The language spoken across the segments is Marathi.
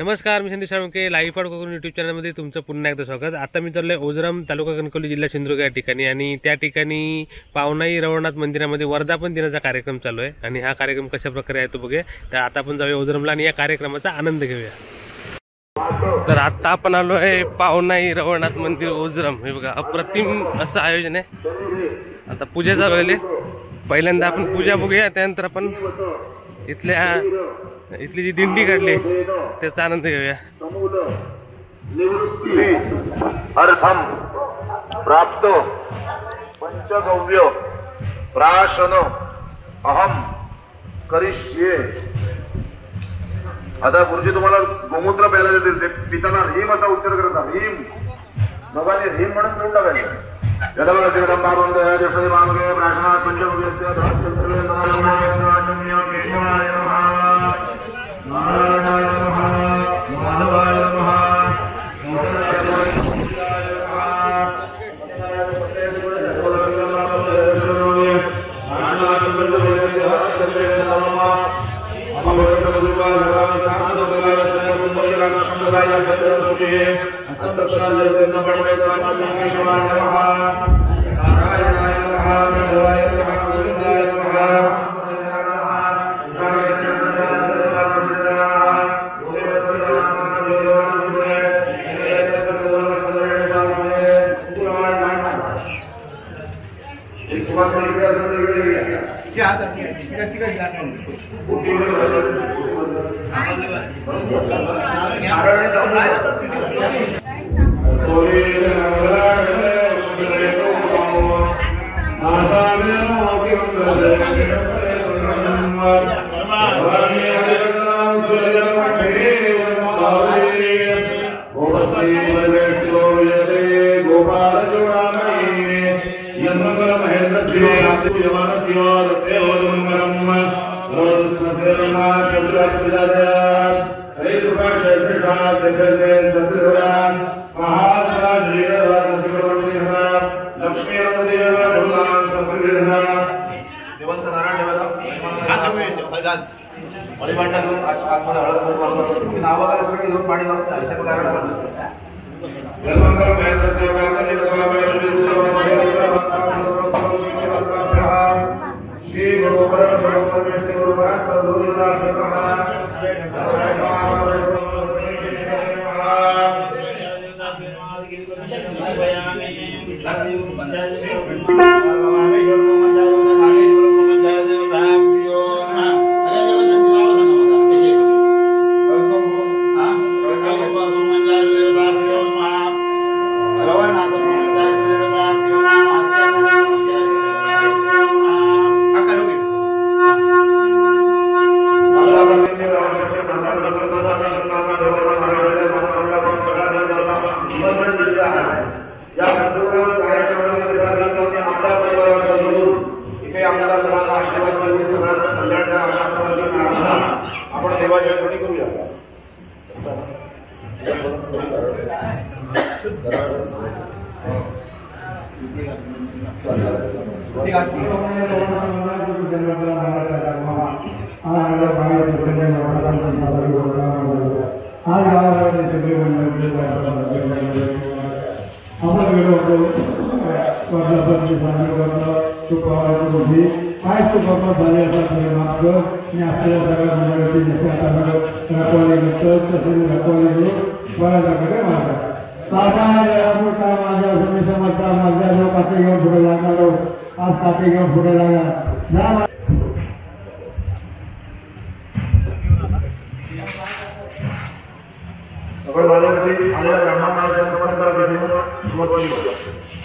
नमस्कार, मी Sandeep Salunke live for Konkan YouTube चॅनलमध्ये तुमचं पुन्हा एकदा स्वागत। आता मी चाललोय ओझरम तालुका कणकवली जिल्हा सिंधुदुर्ग या ठिकाणी आणि त्या ठिकाणी पावनाई रवळनाथ मंदिरामध्ये वर्धापन दिनाचा कार्यक्रम चालू आहे आणि हा कार्यक्रम कशा प्रकारे आहे तो बघूया। तर आता आपण जाऊया ओझरमला आणि या कार्यक्रमाचा आनंद घेऊया। तर आता आपण आलो आहे पावनाई रवळनाथ मंदिर ओझरम। हे बघा अप्रतिम असं आयोजन आहे। आता पूजा चालू आहे। पहिल्यांदा आपण पूजा बघूया, त्यानंतर आपण इथली जी दिंडी काढली त्याचा आनंद घेऊया। अर्थम प्राप्त पंचगव्य प्राशन अहम करिष्ये। आता गुरुजी तुम्हाला गोमूत्र प्यायला देतील, ते पिताना ह्रीम असा उच्चार करतात। ह्रीम भगवान ह्रीम म्हणून पिऊन टाकायचं।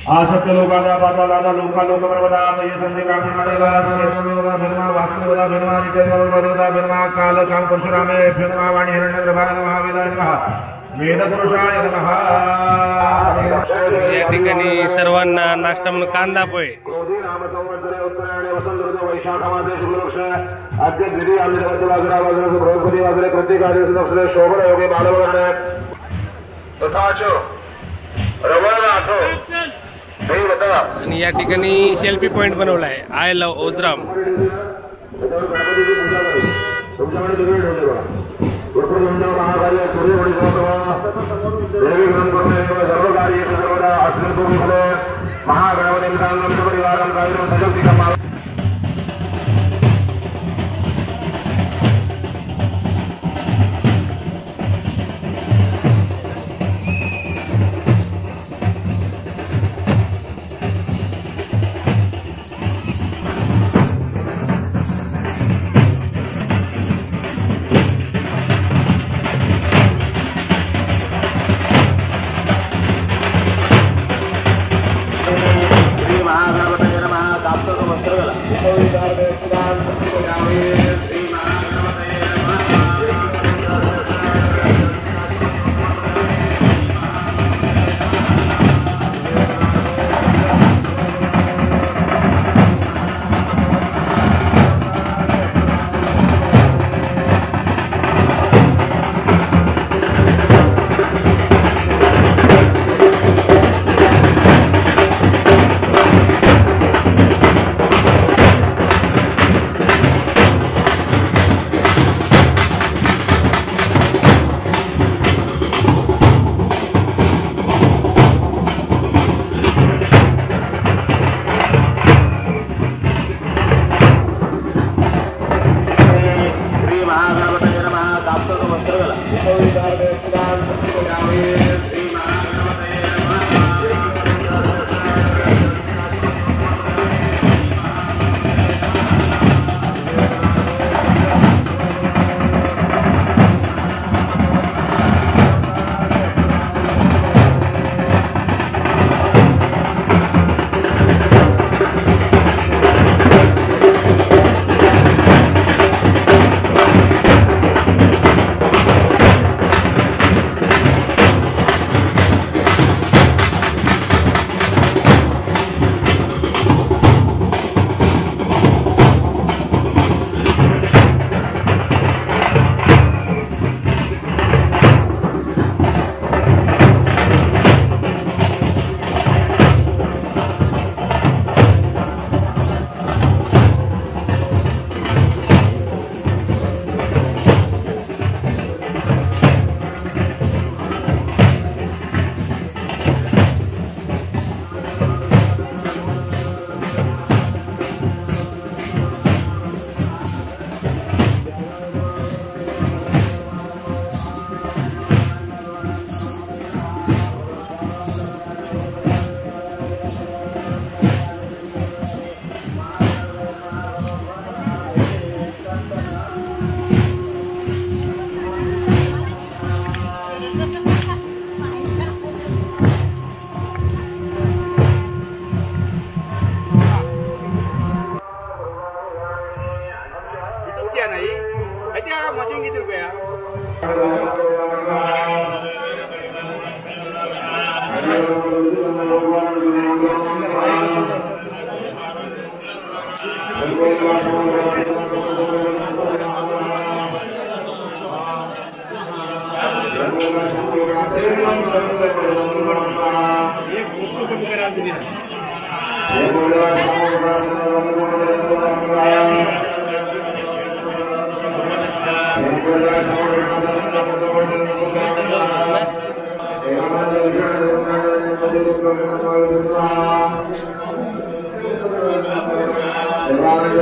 आसत्य लोकांना पाठवाला लोका लोक पर्वता ये संधी कामनाला भरमा वास्तवदा भरमा नित्यदा भरमा काल काम परशुरामे भरमा वाणी हिरण्य प्रभाग महावेदाय नमः वेद पुरुषाय नमः। या ठिकाणी सर्वांना नाश्ता म्हणून कांदा पोहे। क्रोधी नाम संवत्सरे उत्तरायणे वसंत ऋतु वैशाख मासे शुक्ल पक्ष आद्य द्वितीय आम्र मध्यभागरा वाजरे बृहस्पती वाजरे प्रत्येक आदिवस दक्षिणे शोभन योगे बालवर्ण तथाच रवळनाथ आणि या ठिकाणी सेल्फी पॉइंट बनवला आहे। I love Ozaram. तुमच्याकडे देवी सर्व कार्य सर्वदा अस्मिन् महागणपतिं परिवारं कार्यं सजक्तिकम्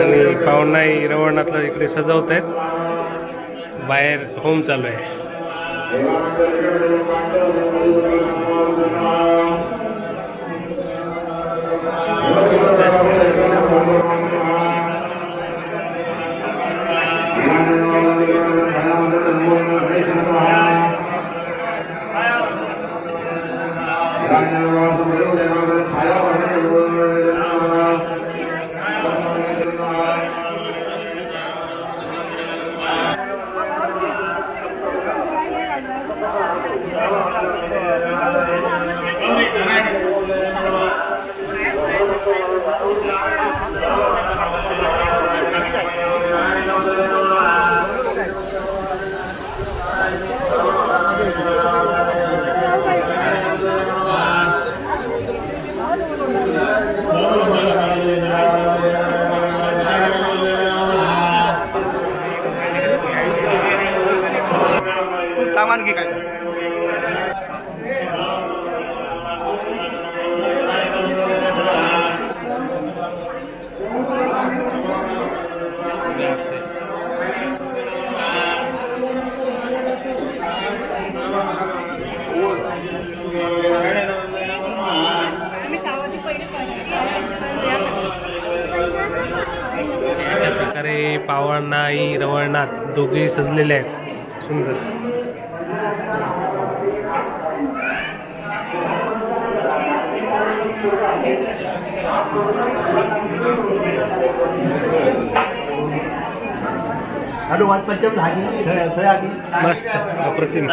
आणि पावनाई रवणातला इकडे सजवत आहेत. बाहेर होम चालू आहे. काम आणखी काय अशा प्रकारे पावणाई रवळनाथ दोघेही सजलेले आहेत सुंदर. मस्त अप्रतिम.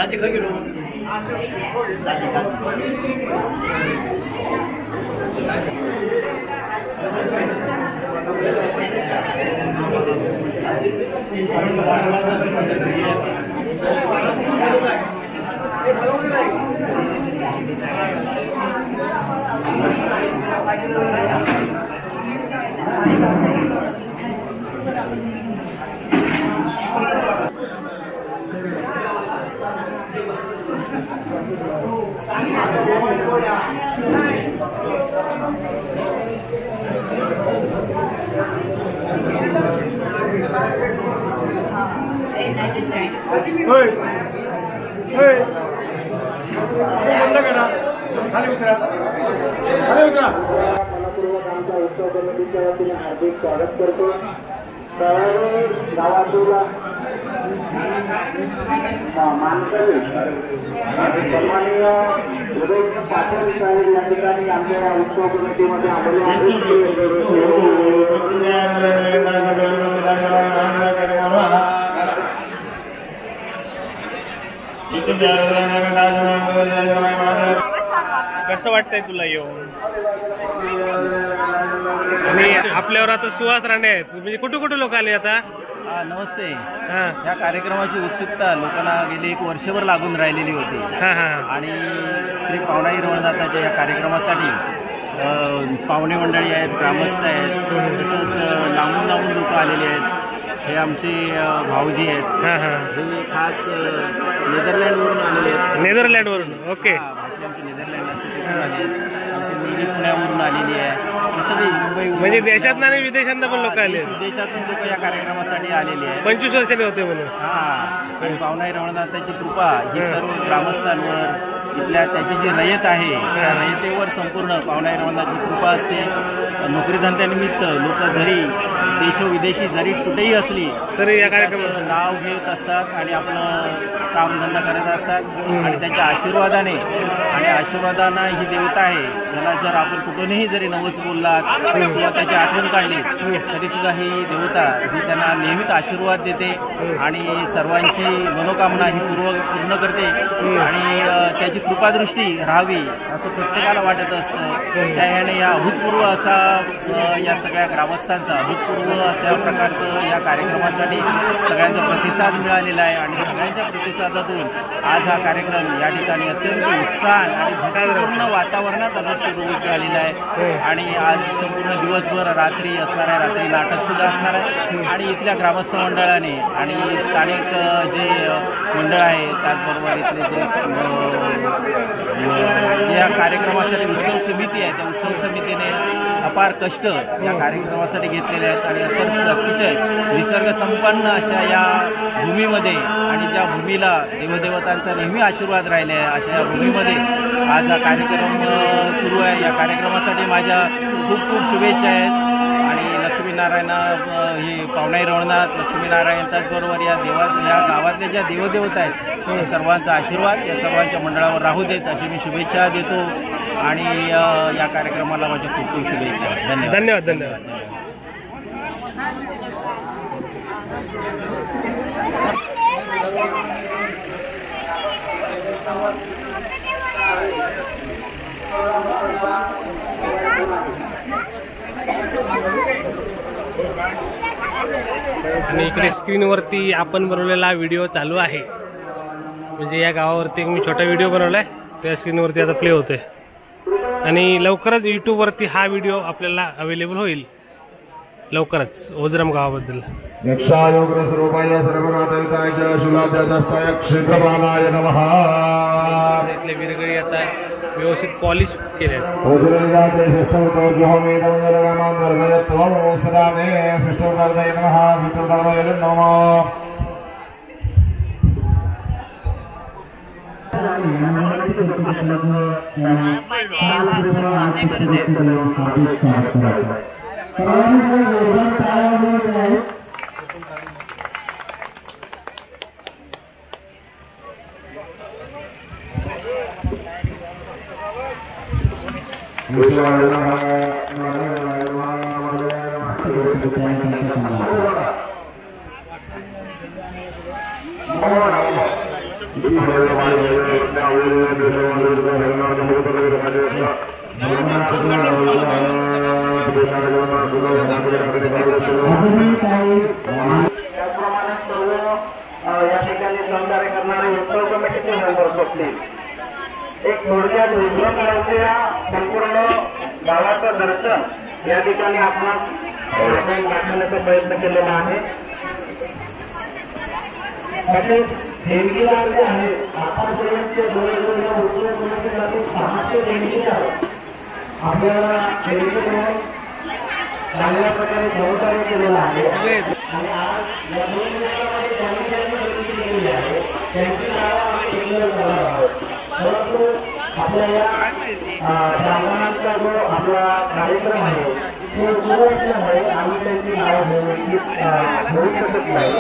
मनपूर्वक आमच्या उत्सव कमिटीच्या वतीने हार्दिक स्वागत करतो. गावातील मानकरी सन्माननीय उदय पाटील साहेब या ठिकाणी आमच्या उत्सव कमिटीमध्ये आलेले कसं वाटतंय तुला येऊन? आणि आपल्यावर आता सुहास राणे आहेत, म्हणजे कुठे कुठे लोक आले आता? नमस्ते. हा या कार्यक्रमाची उत्सुकता लोकांना गेली 1 वर्षभर लागून राहिलेली होती हा हा आणि श्री पावणाई रवळनाथाच्या या कार्यक्रमासाठी पाहुणे मंडळी आहेत, ग्रामस्थ आहेत, तसंच लांबून लांबून लोक आलेले आहेत. हे आमचे भाऊजी आहेत, हा हा हे खास नेदरलँडवरून आलेले आहेत. नेदरलँडवरून. ओके. भाषे आमचे नेदरलँड असते तिथून आले. आमची मुलगी पुण्यावरून आलेली आहे. सगळी मुंबई म्हणजे देशात आणि विदेशात पण लोक आले, विदेशातून लोक या कार्यक्रमासाठी आलेले आहेत. 25 वर्षांनी होते म्हणून. हा. आणि पावणाई रवळनाथाची कृपा ही सर्व ग्रामस्थांवर, इथल्या त्याची जी रयत आहे त्या रयतेवर संपूर्ण पावणाई रवळनाथाची कृपा असते. नोकरीधंद्यानिमित्त लोक जरी देशोविदेशी जरी कुठेही असली तरी या कार्यक्रमात नाव घेत असतात आणि आपलं कामधंदा करत असतात. आणि त्यांच्या आशीर्वादाने आणि आशीर्वादांना ही देवता आहे. त्याला जर आपण कुठूनही जरी नवस बोललात किंवा त्याची आठवण काढली तरी सुद्धा ही देवता ही त्यांना नेहमीच आशीर्वाद देते आणि सर्वांची मनोकामना ही पूर्ण करते आणि त्याची कृपादृष्टी राहावी असं प्रत्येकाला वाटत असतं. त्या ह्याने या अभूतपूर्व असा या सगळ्या ग्रामस्थांचा अभूतपूर्व अशा प्रकारचं या कार्यक्रमासाठी सगळ्यांचा प्रतिसाद मिळालेला आहे आणि सगळ्यांच्या प्रतिसादातून आज हा कार्यक्रम या ठिकाणी अत्यंत उत्साह आणि भक्तिपूर्ण वातावरणात असा सुरू झालेला आहे. आणि आज संपूर्ण दिवसभर रात्री असणार आहे, रात्री नाटक सुद्धा असणार आहे आणि इथल्या ग्रामस्थ मंडळाने आणि स्थानिक जे मंडळ आहे त्याचबरोबर इथले जे या कार्यक्रमासाठी उत्सव समिती आहे त्या उत्सव समितीने अपार कष्ट या कार्यक्रमासाठी घेतलेले आहेत आणि अतिशय निसर्गसंपन्न अशा या भूमीमध्ये आणि ज्या भूमीला देवदेवतांचा नेहमी आशीर्वाद राहिले आहे अशा या भूमीमध्ये आज हा कार्यक्रम सुरू आहे. या कार्यक्रमासाठी माझ्या खूप खूप शुभेच्छा आहेत आणि लक्ष्मीनारायण हे पावणाई रवळनाथ लक्ष्मीनारायण त्याचबरोबर या गावातल्या ज्या देवदेवता आहेत त्या सर्वांचा आशीर्वाद या सर्वांच्या मंडळावर राहू देत अशी मी शुभेच्छा देतो आणि या कार्यक्रमाला माझ्या खूप खूप शुभेच्छा. धन्यवाद. धन्यवाद. धन्यवाद. आणि इकडे स्क्रीनवरती आपण बनवलेला व्हिडिओ चालू आहे. म्हणजे या गावावरती मी छोटा व्हिडिओ बनवलाय त्या स्क्रीनवरती आता प्ले होतोय आणि लवकरच यूट्यूबवरती हा व्हिडिओ आपल्याला अवेलेबल होईल लवकरच ओझरम गावाबद्दल. यक्षायोग्रस्वरूपाय सर्वनाथविताय शूलाध्यात्मस्थाय क्षेत्रपालाय नमः। इथले वीरगळी आता व्यवस्थित पॉलिश केल्यात। ओजरलिदाते सृष्टवतोर्जुहमेदमजलगामान् सदा मे सृष्टवताय नमः सृष्टवताय नमः। या ठिकाणी सहकार्य करणारे उत्सव कमिटीचे मेंबर्स असतील। एक थोडक्यात संपूर्ण गावाचं दर्शन या ठिकाणी आपण दाखवण्याचा प्रयत्न केलेला आहे। देणगीदार जे आहे आतापर्यंतचे उत्सव कमिटीसाठी 600 देणगीदार आपल्याला देणगी देऊन चांगल्या प्रकारे सहकार्य केलेलं आहे आणि आज या 2 दिवसामध्ये त्यांनी देणगी दिलेली आहे त्यांची नावं आम्ही डिक्लेअर करणार आहोत। परंतु आपल्या या ब्राह्मणांचा जो आपला कार्यक्रम आहे तो सुरू असल्यामुळे आम्ही त्यांची नावं घेऊ शकत नाही।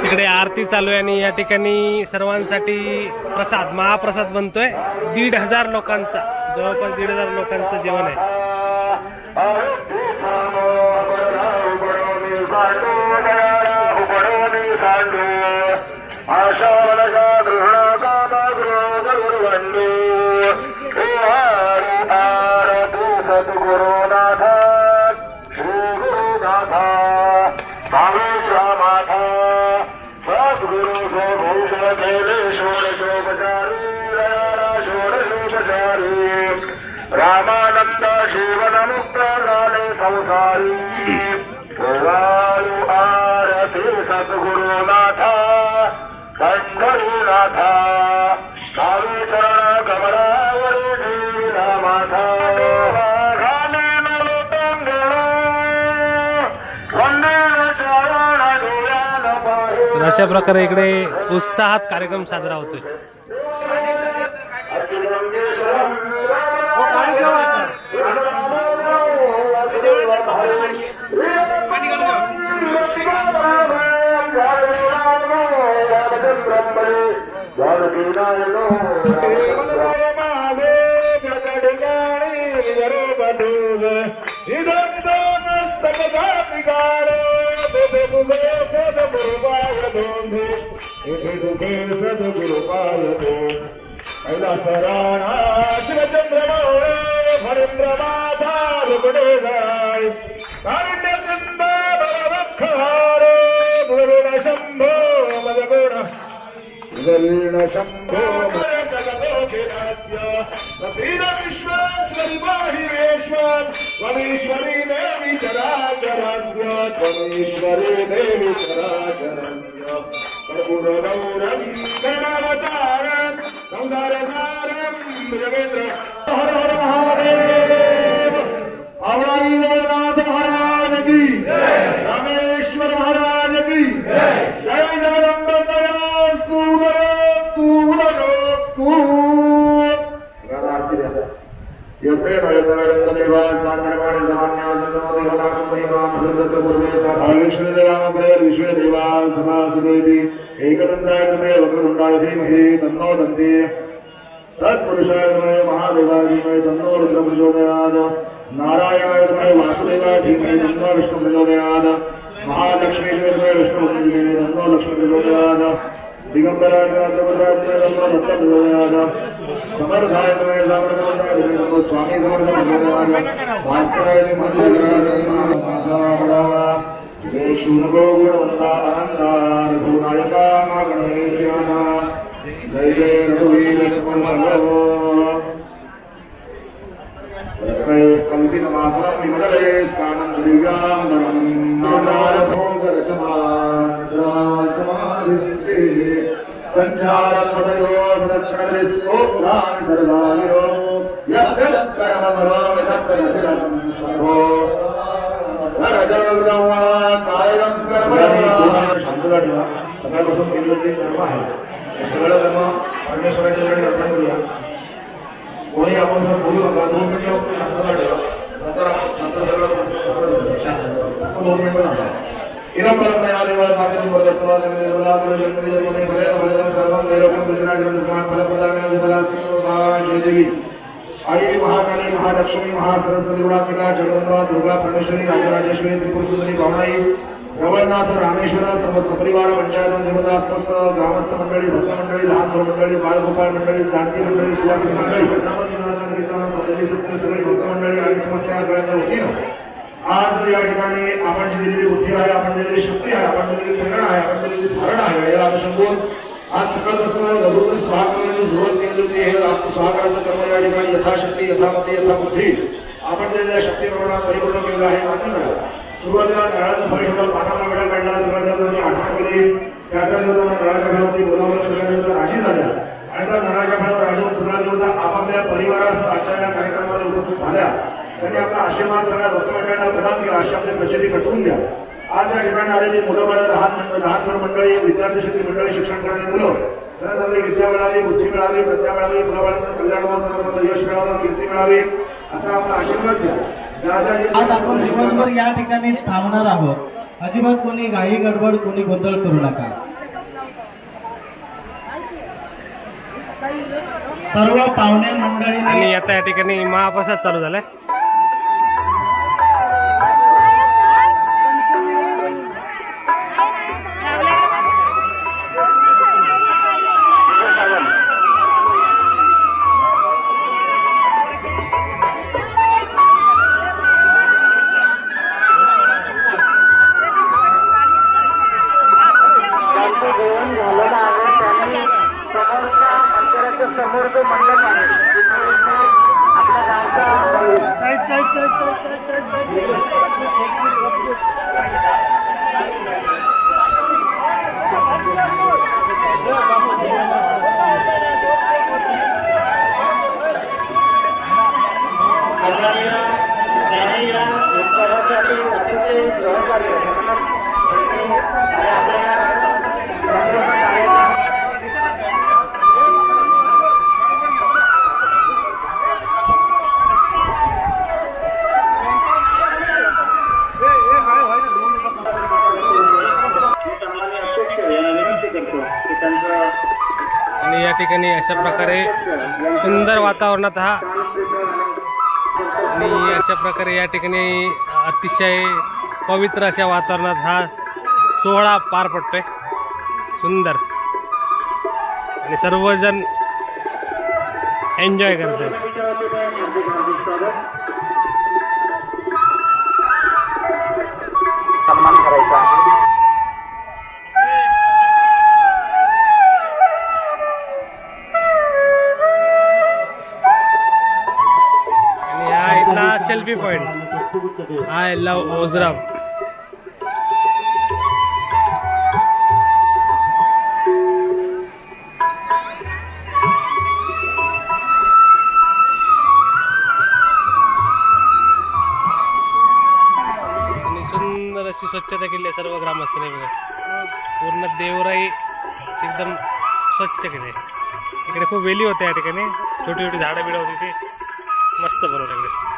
इकडे आरती चालू आहे आणि या ठिकाणी सर्वांसाठी प्रसाद महाप्रसाद बनतोय। 1,500 लोकांचा जवळपास 1,500 लोकांचं जेवण आहे। रामानंद शिवनमो झाले संसारी देवाळू आरती सद्गुरुनाथा पंढरीनाथा कावे चरण कमलावरी ठेविला माथा घाले लोटंगण वंदे चरण डोळ्यान पाहे. तर अशा प्रकारे इकडे उत्साहात कार्यक्रम साजरा होतोय. कैलासराणा शिवचंद्रमौळे फणींद्रमाधा रुगडे जाय कारुण्य सिंध बलवक्षहारे गुरुण शंभो मदगुण गुरुण शंभो जगदोखिलास्य प्रसीद विश्वेश्वरि बाहिरेश्वर त्वमीश्वरी देवी चराचरस्य त्वमीश्वरी देवी चराचरस्य कर्पूरगौरं गणावतारं संसारसारं भुजगेन्द्र. हर हर महादेव. अवळी जगन्नाथ महाराज की रामेश्वर महाराज की जय. जगदंब दयास्तु दयास्तु दयास्तु. यत्रे नयनरंग देवास नामर्पण धमान्यासनो देवनाकं महिमां सुरदत्र पूर्वे सदा विष्णुदेवामग्रे विष्णुदेवां समासुरेति एकदन्ताय तमे वक्रतुण्डाय धीमहि तन्नो दन्ति तत्पुरुषाय तमे महादेवाय धीमहि तन्नो रुद्रः प्रचोदयात् नारायणाय तमे वासुदेवाय धीमहि तन्नो विष्णुः प्रचोदयात् महालक्ष्मीये तमे विष्णुः धीमहि तन्नो लक्ष्मीः प्रचोदयात् दिगंबराय तमे तन्नो दत्तः प्रचोदयात् समर्थाय तमे सामर्थ्यवन्ताय तमे तन्नो स्वामी समर्थः प्रचोदयात् भास्कराय तमे शूरगो गुणवंता अनंतार भूनायका गणेशाना जय जय रघुवीर समर्पणो. कल्पितमासं विमले स्नानं दिव्यां धनं समाधिसिद्धि संचारपदयो प्रदक्षिणस्तोत्राणि सर्वायो यत्कर्ममरो तत्कर्मं शम्भो. सकाळपासून केलेलं जे कर्म आहे ते सगळं कर्म परमेश्वराच्या ठिकाणी अर्पण करूया. कोणी आपण सर बोलू नका. 2 मिनिटं नंतर सगळं 2 मिनिटं नंतर इरम परम या देवा साक्षी बोलतो देवला जन्मदिवस भले सर्वं त्रैलोक्यं पूजनाय समान फलप्रदाय जय देवी. आई महाकाली महालक्ष्मी महासरस्वती गुणात्मिका जगदंबा दुर्गा परमेश्वरी राजराजेश्वरी त्रिपुरसुंदरी भावनाई रवळनाथ रामेश्वर सर्व सपरिवार पंचायत देवता समस्त ग्रामस्थ मंडळी भक्त मंडळी लहान मंडळी बालगोपाळ मंडळी जाणती मंडळी सुवासिक मंडळी सत्य सगळी भक्त मंडळी आणि समस्त सगळ्यांच्या वतीनं आज या ठिकाणी आपण जी दिलेली बुद्धी आहे आपण दिलेली शक्ती आहे आपण दिलेली प्रेरणा आहे आपण दिलेली धारणा आहे याला अनुषंगून आज सकाळपासून लघुरूप स्वाहा करण्याची सुरुवात केली होती. हे स्वाहाकाराचं कर्म या ठिकाणी यथाशक्ती यथामती यथाबुद्धी आपण दिलेल्या शक्ती प्रमाणात परिपूर्ण केलं आहे. मान्य सुरुवातीला नळाचं फळ ठेवलं पानाला वेळा काढला सगळ्या देवतांनी आठवण केली. त्याच्या देवतांना नळाच्या फळावरती बोलावलं सगळ्या देवता राजी झाल्या आणि त्या नळाच्या फळावर राजून सगळ्या देवता आपापल्या परिवारासह आजच्या या कार्यक्रमाला उपस्थित झाल्या. त्यांनी आपला आशीर्वाद सगळ्या भक्तमंडळांना प्रदान केला. अशी आपली प्रचिती पटवून द्या. आज या ठिकाणी आलेली मुलं बाळ लहान मंडळी विद्यार्थी शेतकरी मंडळी शिक्षण करणारी मुलं त्यांना चांगली विद्या मिळावी बुद्धी मिळावी प्रज्ञा मिळावी मुलाबाळांचं कल्याण व्हावं यश मिळावं कीर्ती मिळावी असा आपला आशीर्वाद द्या. आज आपण दिवसभर या ठिकाणी थांबणार आहोत. अजिबात कोणी घाई गडबड कोणी गोंधळ करू नका. सर्व पाहुणे मंडळींनी आणि आता या ठिकाणी महाप्रसाद चालू झालाय. समोर जो मंडप आहे आपल्या गावचा आणि या ठिकाणी अशा प्रकारे सुंदर वातावरणात हा आणि अशा प्रकारे या ठिकाणी अतिशय पवित्र अशा वातावरणात हा सोहळा पार पडतोय सुंदर आणि सर्वजण एन्जॉय करतात. सन्मान करायचा आणि हा इथला selfie point. I love Ozaram. सुंदर अशी स्वच्छता केली आहे सर्व ग्रामस्थांनी बघा. पूर्ण देवराई एकदम स्वच्छ केली. इकडे खूप वेली होत्या या ठिकाणी, छोटी छोटी झाडं बिडं होती ती मस्त बनवली इकडे.